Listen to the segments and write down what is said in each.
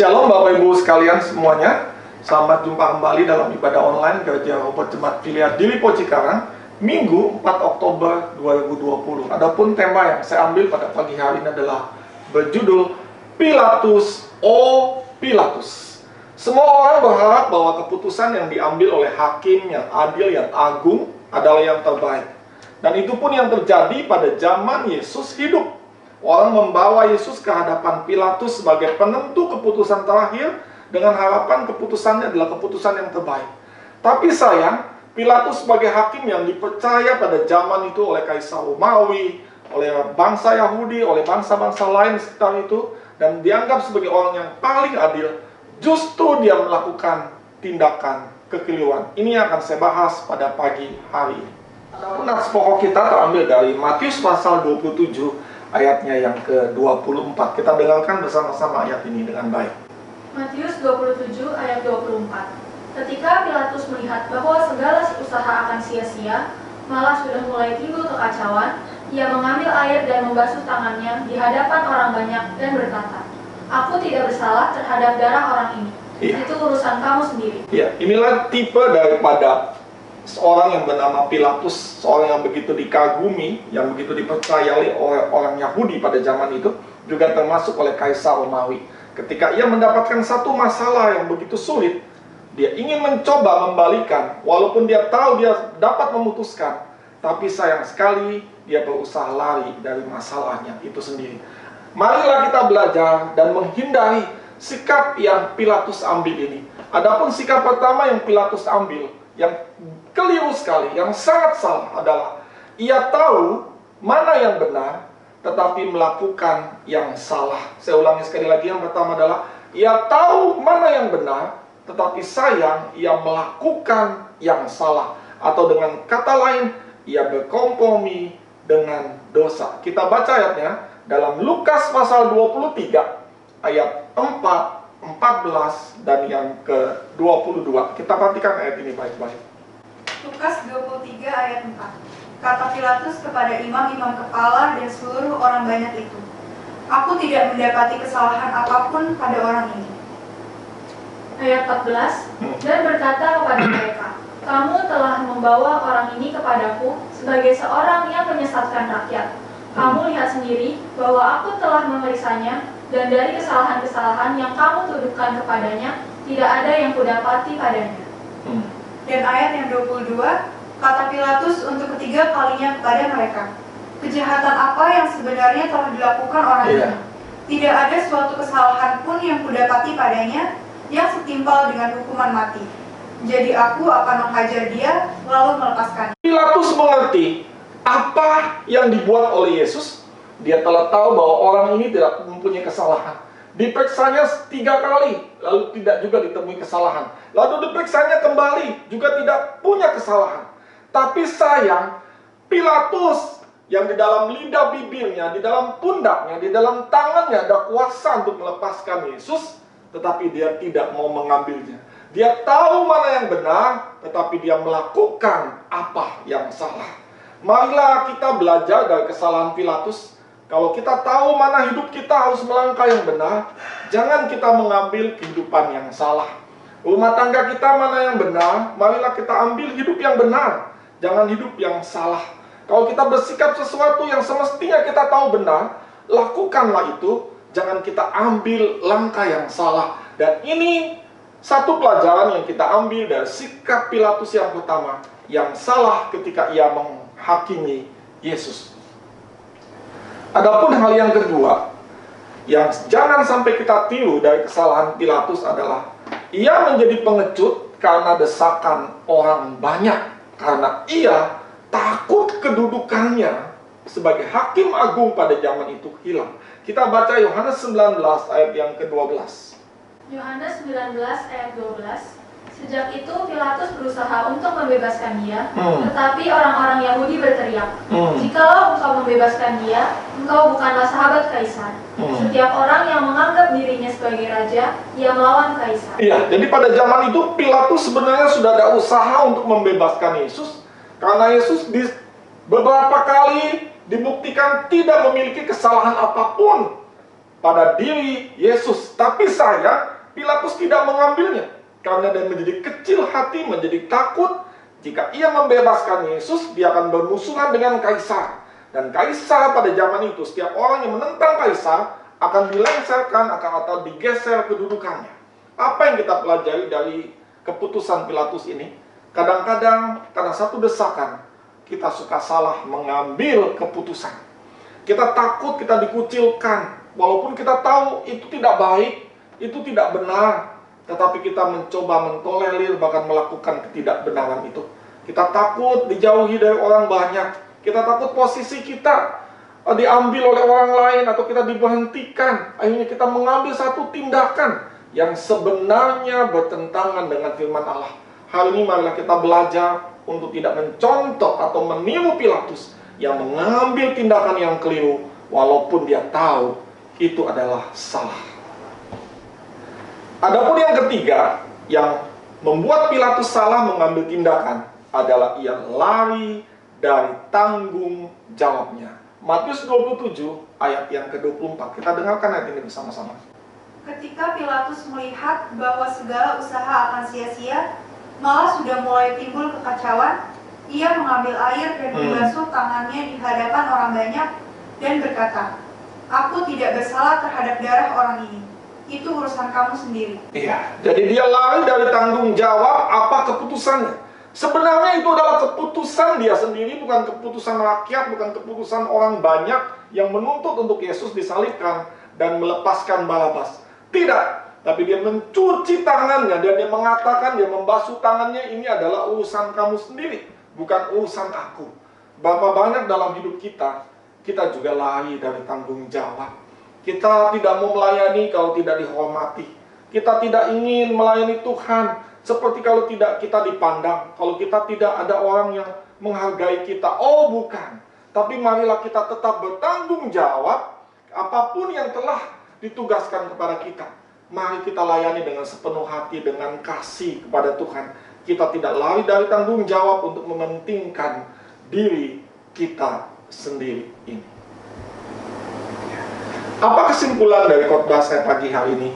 Shalom Bapak Ibu sekalian semuanya. Selamat jumpa kembali dalam ibadah online Gereja Robert Jemaat Gilead di Lipo Cikarang, Minggu 4 Oktober 2020. Adapun tema yang saya ambil pada pagi hari ini adalah berjudul Pilatus, Oh Pilatus. Semua orang berharap bahwa keputusan yang diambil oleh hakim yang adil, yang agung adalah yang terbaik. Dan itu pun yang terjadi pada zaman Yesus hidup. Orang membawa Yesus ke hadapan Pilatus sebagai penentu keputusan terakhir dengan harapan keputusannya adalah keputusan yang terbaik. Tapi sayang, Pilatus sebagai hakim yang dipercaya pada zaman itu oleh Kaisar Romawi, oleh bangsa Yahudi, oleh bangsa-bangsa lain sekitar itu, dan dianggap sebagai orang yang paling adil, justru dia melakukan tindakan kekeliruan. Ini yang akan saya bahas pada pagi hari ini. Adapun nats pokok kita terambil dari Matius pasal 27 ayatnya yang ke-24. Kita dengarkan bersama-sama ayat ini dengan baik. Matius 27 ayat 24. Ketika Pilatus melihat bahwa segala usaha akan sia-sia, malah sudah mulai timbul kekacauan, ia mengambil air dan membasuh tangannya di hadapan orang banyak dan berkata, "Aku tidak bersalah terhadap darah orang ini. Itu urusan kamu sendiri." Ya, inilah tipe daripada seorang yang bernama Pilatus, seorang yang begitu dikagumi, yang begitu dipercayai oleh orang Yahudi pada zaman itu, juga termasuk oleh Kaisar Romawi. Ketika ia mendapatkan satu masalah yang begitu sulit, dia ingin mencoba membalikan, walaupun dia tahu dia dapat memutuskan, tapi sayang sekali dia berusaha lari dari masalahnya itu sendiri. Marilah kita belajar dan menghindari sikap yang Pilatus ambil ini. Adapun sikap pertama yang Pilatus ambil, yang keliru sekali, yang sangat salah adalah ia tahu mana yang benar, tetapi melakukan yang salah. Saya ulangi sekali lagi, yang pertama adalah ia tahu mana yang benar, tetapi sayang ia melakukan yang salah. Atau dengan kata lain, ia berkompromi dengan dosa. Kita baca ayatnya dalam Lukas pasal 23 ayat 4, 14 dan yang ke-22. Kita perhatikan ayat ini baik-baik. Lukas 23 ayat 4. Kata Pilatus kepada imam-imam kepala dan seluruh orang banyak itu, "Aku tidak mendapati kesalahan apapun pada orang ini." Ayat 14. Dan berkata kepada mereka, "Kamu telah membawa orang ini kepadaku sebagai seorang yang menyesatkan rakyat. Kamu lihat sendiri bahwa aku telah memeriksanya, dan dari kesalahan-kesalahan yang kamu tuduhkan kepadanya, tidak ada yang kudapati padanya." Dan ayat yang 22, kata Pilatus untuk ketiga kalinya kepada mereka, "Kejahatan apa yang sebenarnya telah dilakukan orang ini? Tidak ada suatu kesalahan pun yang kudapati padanya yang setimpal dengan hukuman mati. Jadi aku akan menghajar dia lalu melepaskannya." Pilatus mengerti apa yang dibuat oleh Yesus. Dia telah tahu bahwa orang ini tidak mempunyai kesalahan. Diperiksanya 3 kali, lalu tidak juga ditemui kesalahan. Lalu diperiksanya kembali, juga tidak punya kesalahan. Tapi sayang, Pilatus yang di dalam lidah bibirnya, di dalam pundaknya, di dalam tangannya ada kuasa untuk melepaskan Yesus, tetapi dia tidak mau mengambilnya. Dia tahu mana yang benar, tetapi dia melakukan apa yang salah. Marilah kita belajar dari kesalahan Pilatus. Kalau kita tahu mana hidup kita harus melangkah yang benar, jangan kita mengambil kehidupan yang salah. Rumah tangga kita mana yang benar, marilah kita ambil hidup yang benar, jangan hidup yang salah. Kalau kita bersikap sesuatu yang semestinya kita tahu benar, lakukanlah itu, jangan kita ambil langkah yang salah. Dan ini satu pelajaran yang kita ambil dari sikap Pilatus yang pertama, yang salah ketika ia menghakimi Yesus. Adapun hal yang kedua, yang jangan sampai kita tiru dari kesalahan Pilatus adalah ia menjadi pengecut karena desakan orang banyak, karena ia takut kedudukannya sebagai hakim agung pada zaman itu hilang. Kita baca Yohanes 19 ayat yang ke-12. Yohanes 19 ayat 12. Sejak itu Pilatus berusaha untuk membebaskan dia, tetapi orang-orang Yahudi berteriak, "Jikalau engkau membebaskan dia, engkau bukanlah sahabat Kaisar. Setiap orang yang menganggap dirinya sebagai raja, ia melawan Kaisar." Iya, jadi pada zaman itu Pilatus sebenarnya sudah ada usaha untuk membebaskan Yesus, karena Yesus beberapa kali dibuktikan tidak memiliki kesalahan apapun pada diri Yesus. Tapi sayang, Pilatus tidak mengambilnya karena dia menjadi kecil hati, menjadi takut. Jika ia membebaskan Yesus, dia akan bermusuhan dengan kaisar. Dan kaisar pada zaman itu, setiap orang yang menentang kaisar akan dilengsarkan, atau digeser kedudukannya. Apa yang kita pelajari dari keputusan Pilatus ini? Kadang-kadang karena satu desakan, kita suka salah mengambil keputusan. Kita takut kita dikucilkan, walaupun kita tahu itu tidak baik, itu tidak benar. Tetapi kita mencoba mentolerir, bahkan melakukan ketidakbenaran itu. Kita takut dijauhi dari orang banyak. Kita takut posisi kita diambil oleh orang lain, atau kita diberhentikan. Akhirnya kita mengambil satu tindakan yang sebenarnya bertentangan dengan firman Allah. Hal ini marilah kita belajar untuk tidak mencontoh atau meniru Pilatus yang mengambil tindakan yang keliru, walaupun dia tahu itu adalah salah. Adapun yang ketiga yang membuat Pilatus salah mengambil tindakan adalah ia lari dari tanggung jawabnya. Matius 27 ayat yang ke-24. Kita dengarkan ayat ini bersama-sama. Ketika Pilatus melihat bahwa segala usaha akan sia-sia, malah sudah mulai timbul kekacauan, ia mengambil air dan membasuh tangannya di hadapan orang banyak dan berkata, "Aku tidak bersalah terhadap darah orang ini. Itu urusan kamu sendiri." Iya, jadi dia lari dari tanggung jawab apa keputusannya. Sebenarnya itu adalah keputusan dia sendiri, bukan keputusan rakyat, bukan keputusan orang banyak yang menuntut untuk Yesus disalibkan dan melepaskan Barabas. Tidak, tapi dia mencuci tangannya dan dia mengatakan, dia membasuh tangannya, ini adalah urusan kamu sendiri, bukan urusan aku. Berapa banyak dalam hidup kita, kita juga lari dari tanggung jawab. Kita tidak mau melayani kalau tidak dihormati. Kita tidak ingin melayani Tuhan seperti kalau tidak kita dipandang, kalau kita tidak ada orang yang menghargai kita. Oh bukan, tapi marilah kita tetap bertanggung jawab apapun yang telah ditugaskan kepada kita. Mari kita layani dengan sepenuh hati, dengan kasih kepada Tuhan. Kita tidak lari dari tanggung jawab untuk mementingkan diri kita sendiri ini. Apa kesimpulan dari khotbah saya pagi hari ini?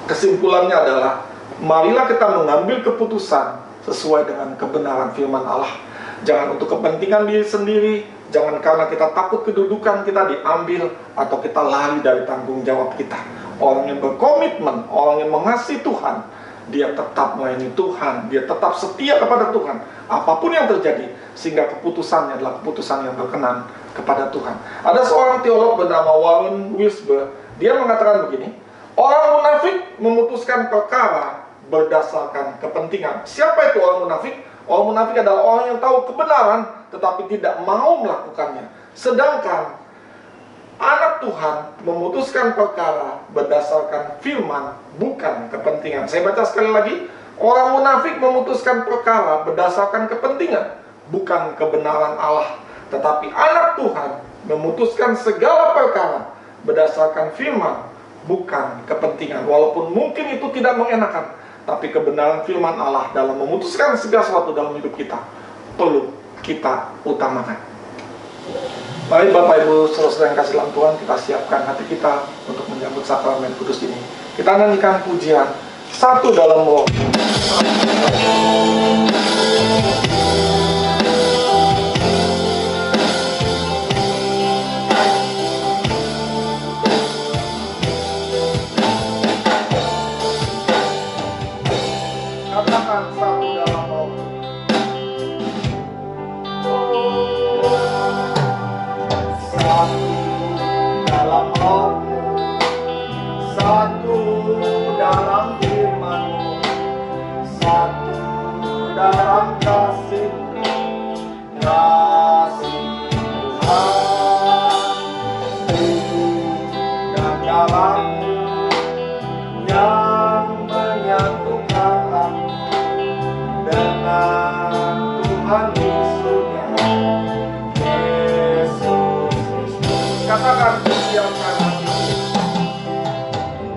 Kesimpulannya adalah, marilah kita mengambil keputusan sesuai dengan kebenaran firman Allah. Jangan untuk kepentingan diri sendiri, jangan karena kita takut kedudukan kita diambil, atau kita lari dari tanggung jawab kita. Orang yang berkomitmen, orang yang mengasihi Tuhan, dia tetap melayani Tuhan, dia tetap setia kepada Tuhan, apapun yang terjadi, sehingga keputusannya adalah keputusan yang berkenan kepada Tuhan. Ada seorang teolog bernama Warren Wiersbe, dia mengatakan begini, orang munafik memutuskan perkara berdasarkan kepentingan. Siapa itu orang munafik? Orang munafik adalah orang yang tahu kebenaran, tetapi tidak mau melakukannya. Sedangkan anak Tuhan memutuskan perkara berdasarkan firman, bukan kepentingan. Saya baca sekali lagi. Orang munafik memutuskan perkara berdasarkan kepentingan, bukan kebenaran Allah. Tetapi anak Tuhan memutuskan segala perkara berdasarkan firman, bukan kepentingan. Walaupun mungkin itu tidak mengenakan, tapi kebenaran firman Allah dalam memutuskan segala sesuatu dalam hidup kita perlu kita utamakan. Mari Bapak Ibu saudara yang kasih dalam Tuhan, kita siapkan hati kita untuk menyambut sakramen kudus ini. Kita nyanyikan pujian Satu Dalam Roh. Katakan satu dalam roh. Satu dalam roh, satu dalam firman-Mu, satu dalam kasih Tuhan, dan dalam-Mu yang menyatukan aku dengan Tuhan Yesusnya, Yesus Kristus. Katakan, siapkan hatiku.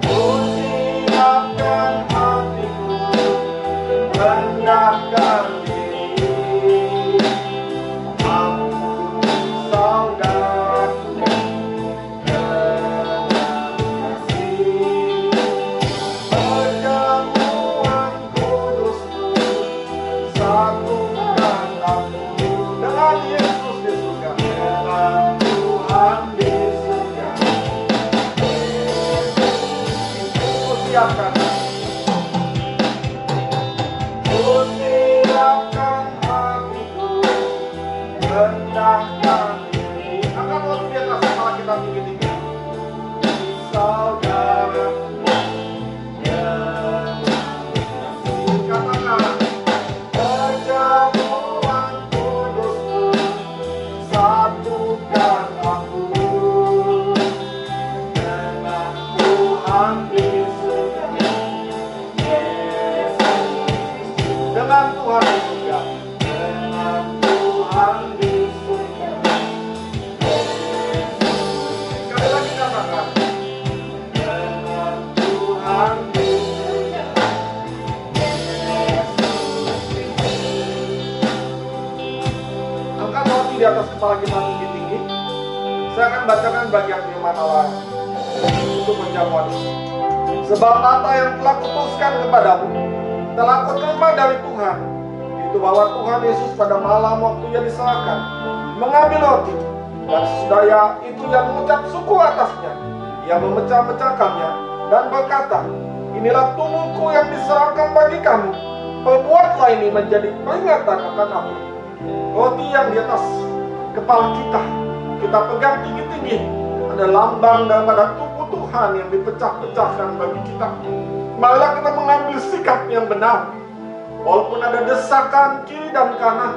Ku siapkan hatiku, rendahkan diri. Aku saudaraku dengan kasih. Tuhan di surga. Dengan Tuhan di surga. Sekali lagi katakan. Dengan Tuhan di surga. Angkat roti di atas kepala kita tinggi-tinggi. Saya akan bacakan bagian firman Allah untuk menjawab ini. Sebab apa yang telah kutuskan kepadamu telah kuterima dari Tuhan, itu bahwa Tuhan Yesus pada malam waktu ia diserahkan mengambil roti, dan sesudahnya itu ia mengucap syukur atasnya. Ia memecah-mecahkannya dan berkata, inilah tubuhku yang diserahkan bagi kamu. Perbuatlah ini menjadi peringatan akan aku. Roti yang di atas kepala kita pegang tinggi-tinggi, ada lambang daripada tubuh Tuhan yang dipecah-pecahkan bagi kita. Marilah kita mengambil sikap yang benar, walaupun ada desakan kiri dan kanan.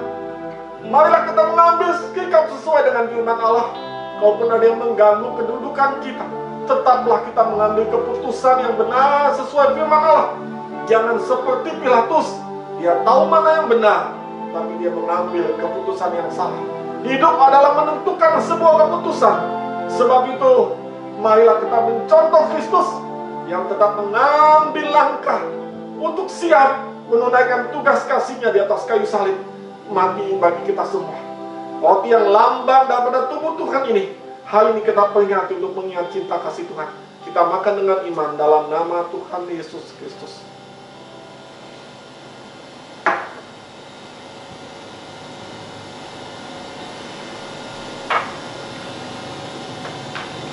Marilah kita mengambil sikap sesuai dengan firman Allah. Walaupun ada yang mengganggu kedudukan kita, tetaplah kita mengambil keputusan yang benar sesuai firman Allah. Jangan seperti Pilatus, dia tahu mana yang benar, tapi dia mengambil keputusan yang salah. Hidup adalah menentukan sebuah keputusan. Sebab itu, marilah kita mencontoh Kristus yang tetap mengambil langkah untuk siap menunaikan tugas kasih-Nya di atas kayu salib, mati bagi kita semua. Roti yang lambang daripada tubuh Tuhan ini, hari ini kita peringati untuk mengingat cinta kasih Tuhan. Kita makan dengan iman dalam nama Tuhan Yesus Kristus.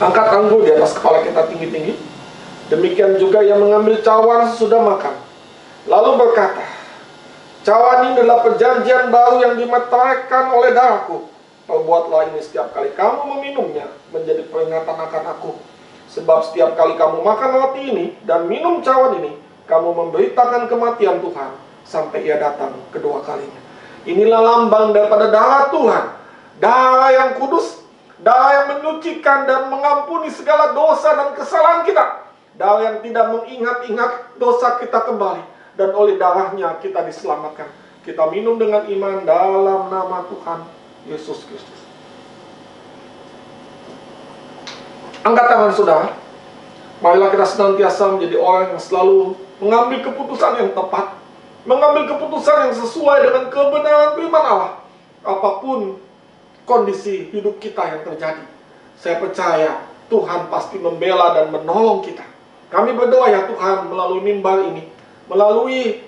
Angkat anggur di atas kepala kita tinggi-tinggi. Demikian juga yang mengambil cawan sesudah makan, lalu berkata, cawan ini adalah perjanjian baru yang dimeteraikan oleh darahku. Perbuatlah ini setiap kali kamu meminumnya, menjadi peringatan akan aku. Sebab setiap kali kamu makan roti ini dan minum cawan ini, kamu memberitakan kematian Tuhan sampai ia datang kedua kalinya. Inilah lambang daripada darah Tuhan, darah yang kudus, darah yang menyucikan dan mengampuni segala dosa dan kesalahan kita, darah yang tidak mengingat-ingat dosa kita kembali, dan oleh darahnya kita diselamatkan. Kita minum dengan iman dalam nama Tuhan Yesus Kristus. Angkat tangan saudara. Marilah kita senantiasa menjadi orang yang selalu mengambil keputusan yang tepat, mengambil keputusan yang sesuai dengan kebenaran firman Allah. Apapun kondisi hidup kita yang terjadi, saya percaya Tuhan pasti membela dan menolong kita. Kami berdoa ya Tuhan, melalui mimbar ini, melalui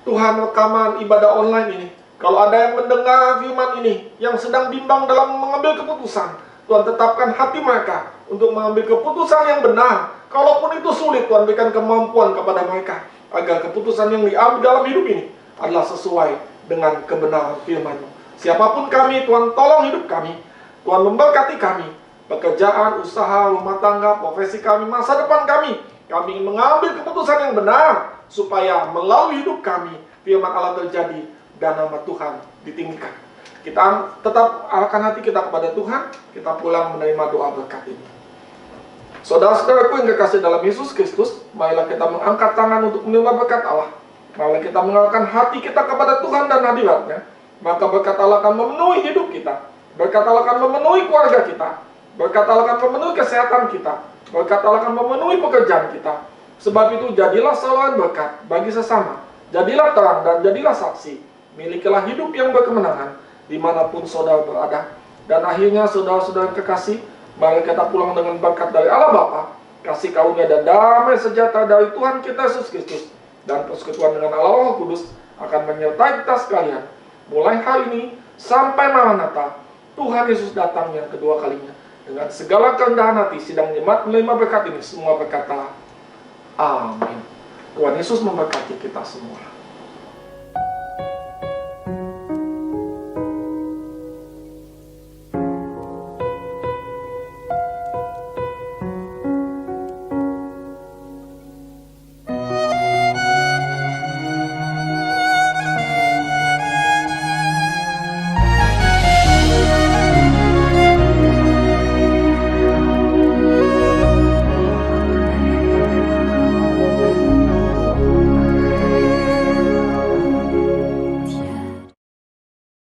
Tuhan rekaman ibadah online ini, kalau ada yang mendengar firman ini, yang sedang bimbang dalam mengambil keputusan, Tuhan tetapkan hati mereka untuk mengambil keputusan yang benar. Kalaupun itu sulit, Tuhan berikan kemampuan kepada mereka, agar keputusan yang diambil dalam hidup ini adalah sesuai dengan kebenaran firman-Mu. Siapapun kami, Tuhan tolong hidup kami. Tuhan memberkati kami. Pekerjaan, usaha, rumah tangga, profesi kami, masa depan kami. Kami ingin mengambil keputusan yang benar, supaya melalui hidup kami, firman Allah terjadi, dan nama Tuhan ditinggikan. Kita tetap arahkan hati kita kepada Tuhan. Kita pulang menerima doa berkat ini. Saudara-saudaraku yang kekasih dalam Yesus Kristus, marilah kita mengangkat tangan untuk menerima berkat Allah. Marilah kita mengarahkan hati kita kepada Tuhan dan hadirat-Nya. Maka berkat Allah akan memenuhi hidup kita. Berkat Allah akan memenuhi keluarga kita. Berkat Allah akan memenuhi kesehatan kita. Berkat Allah akan memenuhi pekerjaan kita. Sebab itu jadilah saluran berkat bagi sesama. Jadilah terang dan jadilah saksi. Milikilah hidup yang berkemenangan dimanapun saudara berada. Dan akhirnya saudara-saudara kekasih, mari kita pulang dengan berkat dari Allah Bapa, kasih karunia dan damai sejahtera dari Tuhan kita Yesus Kristus, dan persekutuan dengan Allah Roh Kudus akan menyertai kita sekalian. Mulai hari ini sampai Maranatha, Tuhan Yesus datang yang kedua kalinya. Dengan segala kerendahan hati, sidang jemaat menerima berkat ini, semua berkata, amin. Tuhan Yesus memberkati kita semua.